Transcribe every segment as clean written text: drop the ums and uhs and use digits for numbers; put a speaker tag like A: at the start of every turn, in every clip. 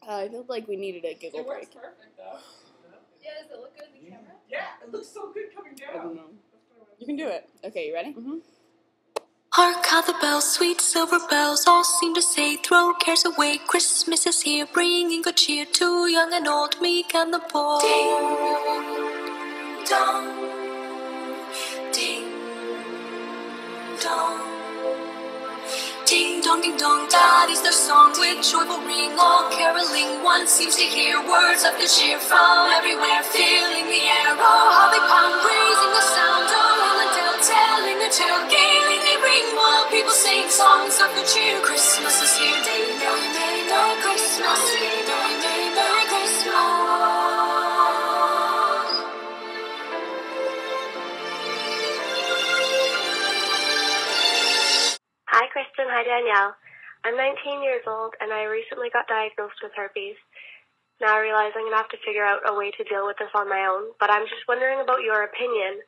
A: I felt like we needed a giggle break.
B: It works perfect, though.
C: Yeah, does it look good in the camera?
B: Yeah, it looks so good coming down.
A: I don't know. You can do it. Okay, you ready?
D: Mm-hmm. Hark how the bells, sweet silver bells, all seem to say, throw cares away, Christmas is here, bringing good cheer to young and old, meek and the poor. Ding dong, ding dong. Ding dong, that is their song with joyful ring, all caroling. One seems to hear words of good cheer from everywhere, filling the air. Oh, how they pound, raising the sound. Oh, hill and dale, telling the tale, gaily they ring while people sing songs of good cheer. Christmas is here, ding dong, Merry Christmas, ding dong, Merry Christmas.
E: Hi, Kristen. Hi, Danielle. I'm 19 years old, and I recently got diagnosed with herpes. Now I realize I'm going to have to figure out a way to deal with this on my own, but I'm just wondering about your opinion.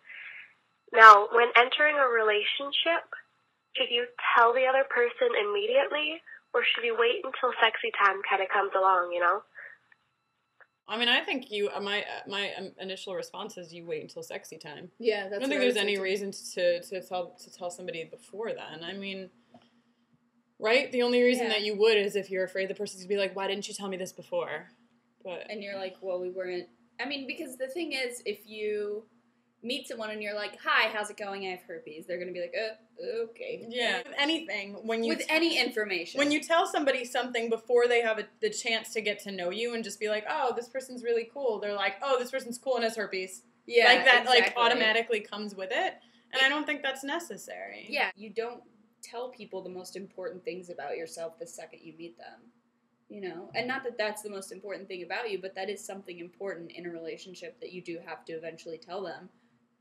E: Now, when entering a relationship, should you tell the other person immediately, or should you wait until sexy time kind of comes along, you know?
A: I mean, I think my initial response is you wait until sexy time.
C: Yeah, that's.
A: I don't think there's any reason to tell somebody before then. I mean, right? The only reason that you would is if you're afraid the person's gonna be like, "Why didn't you tell me this before?"
C: And you're like, "Well, we weren't." I mean, because the thing is, if you meet someone and you're like, "Hi, how's it going? I have herpes," they're gonna be like, okay."
A: Yeah. With anything,
C: with any information,
A: when you tell somebody something before they have the chance to get to know you and just be like, "Oh, this person's really cool," they're like, "Oh, this person's cool and has herpes."
C: Yeah,
A: like that,
C: exactly.
A: like automatically comes with it, and I don't think that's necessary.
C: Yeah, you don't tell people the most important things about yourself the second you meet them. You know, and not that that's the most important thing about you, but that is something important in a relationship that you do have to eventually tell them.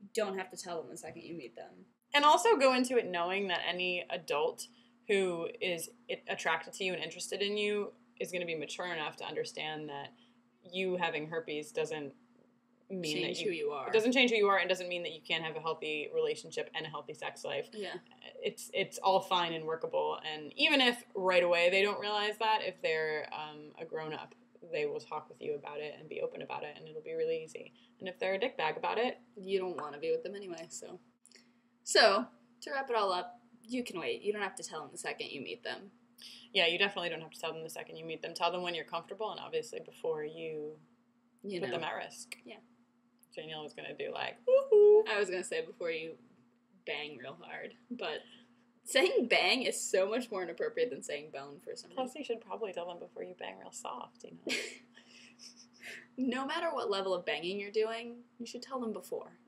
C: You don't have to tell them the second you meet them.
A: And also go into it knowing that any adult who is attracted to you and interested in you is going to be mature enough to understand that you having herpes doesn't mean
C: change
A: that
C: who you are.
A: It doesn't change who you are, and doesn't mean that you can't have a healthy relationship and a healthy sex life.
C: Yeah.
A: It's all fine and workable, and even if right away they don't realize that, if they're a grown-up, they will talk with you about it and be open about it, and it'll be really easy. And if they're a dickbag about it,
C: you don't want to be with them anyway, So, to wrap it all up, you can wait. You don't have to tell them the second you meet them.
A: Yeah, you definitely don't have to tell them the second you meet them. Tell them when you're comfortable, and obviously before you put them at risk.
C: Yeah.
A: Danielle was going to do like, woohoo.
C: I was going to say before you bang real hard, but saying bang is so much more inappropriate than saying bone for some reason.
A: Plus, you should probably tell them before you bang real soft, you know.
C: No matter what level of banging you're doing, you should tell them before.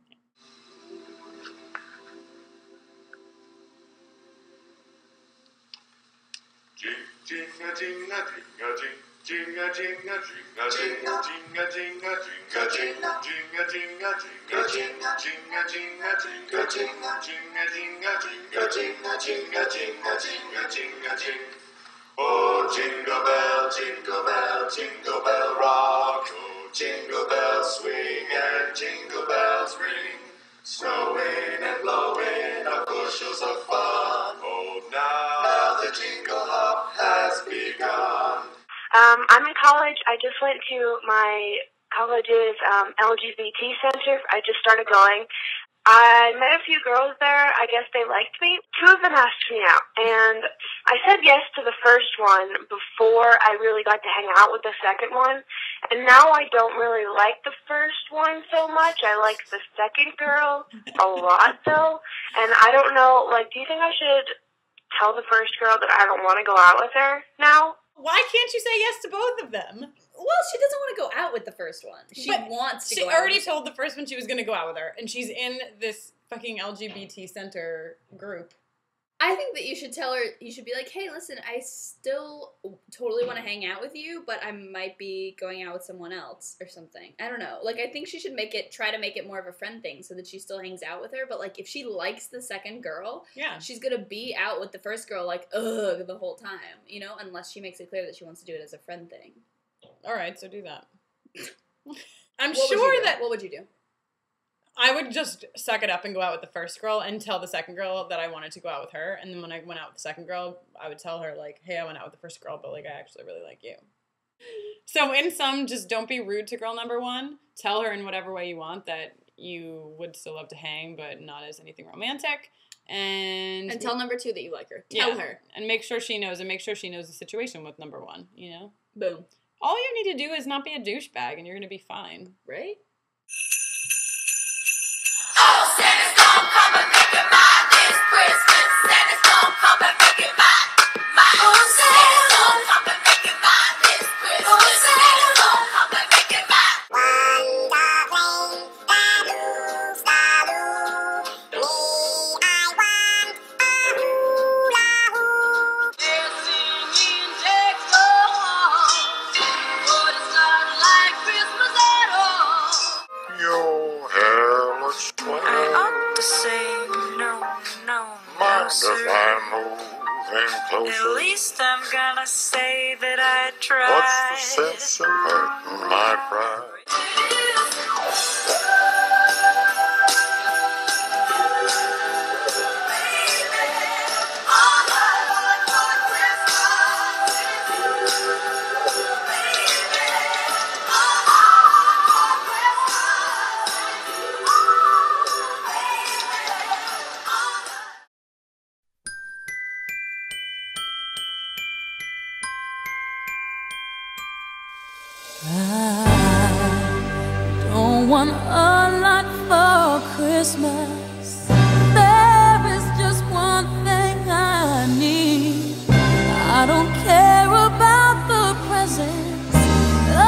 F: Oh, jingle bell rock. Oh, jingle bells swing and jingle bells ring. Snowing and blowing are bushels of fun. Oh, now the jingle hop has begun.
E: I'm in college. I just went to my college's LGBT center. I just started going. I met a few girls there. I guess they liked me. 2 of them asked me out, and I said yes to the first one before I really got to hang out with the second one. And now I don't really like the first one so much. I like the second girl a lot, though. And I don't know, like, do you think I should tell the first girl that I don't want to go out with her now?
A: Why can't you say yes to both of them?
C: Well, she doesn't want to go out with the first one. She wants to go out.
A: She already told the first one she was going to go out with her, and she's in this fucking LGBT center group.
C: I think that you should tell her, you should be like, hey, listen, I still totally want to hang out with you, but I might be going out with someone else or something. I don't know. Like, I think she should try to make it more of a friend thing so that she still hangs out with her. But, like, if she likes the second girl, she's going to be out with the first girl, like, ugh, the whole time, you know, unless she makes it clear that she wants to do it as a friend thing.
A: All right, so do that.
C: What would you do?
A: I would just suck it up and go out with the first girl and tell the second girl that I wanted to go out with her. And then when I went out with the second girl, I would tell her, like, hey, I went out with the first girl, but, like, I actually really like you. So in sum, just don't be rude to girl number one. Tell her in whatever way you want that you would still love to hang, but not as anything romantic. And
C: tell number two that you like her. Tell her.
A: And make sure she knows, the situation with number one, you know?
C: Boom.
A: All you need to do is not be a douchebag, and you're going to be fine.
C: Right?
D: Oh, Santa's gonna come and make it mine this Christmas. Santa's gonna come and make it mine. Oh, Santa's gonna come and make it mine this Christmas. Oh, Santa's gonna come and make it mine. They're singing Texas, but it's not like Christmas at all.
F: Your hair looks
D: I
F: twelve.
D: ought to say no,
F: Mind if
D: sir.
F: I move in
D: At
F: closer?
D: least I'm gonna say that I tried.
F: What's the sense in hurting my pride?
G: Don't want a lot for Christmas. There is just one thing I need. I don't care about the presents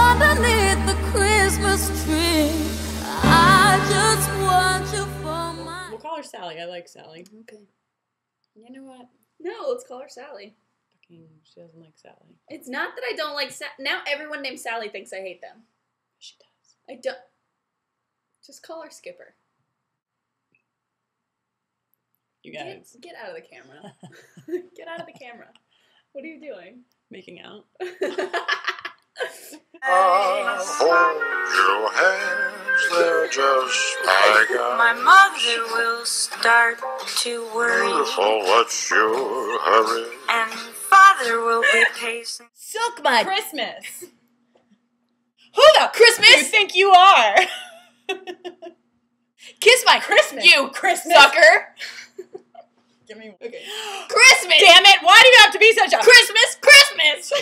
G: underneath the Christmas tree. I just want you for my...
A: We'll call her Sally. I like Sally.
C: Okay.
A: You know what?
C: No, let's call her Sally.
A: She doesn't like Sally.
C: It's not that I don't like now everyone named Sally thinks I hate them.
A: She does.
C: I don't. Just call her Skipper.
A: You guys.
C: Get out of the camera. Get out of the camera. What are you doing?
A: Making out.
F: Hold your hands, they're just like
D: My
F: ice.
D: mother will start to worry,
F: Beautiful, what's your hurry?
D: and father will be pacing.
C: Suck my
A: Christmas.
C: Who the Christmas?
A: You think you are?
C: Kiss my Christmas.
A: You Christmas
C: sucker.
A: Give me. Okay.
C: Christmas.
A: Damn it! Why do you have to be such a
C: Christmas.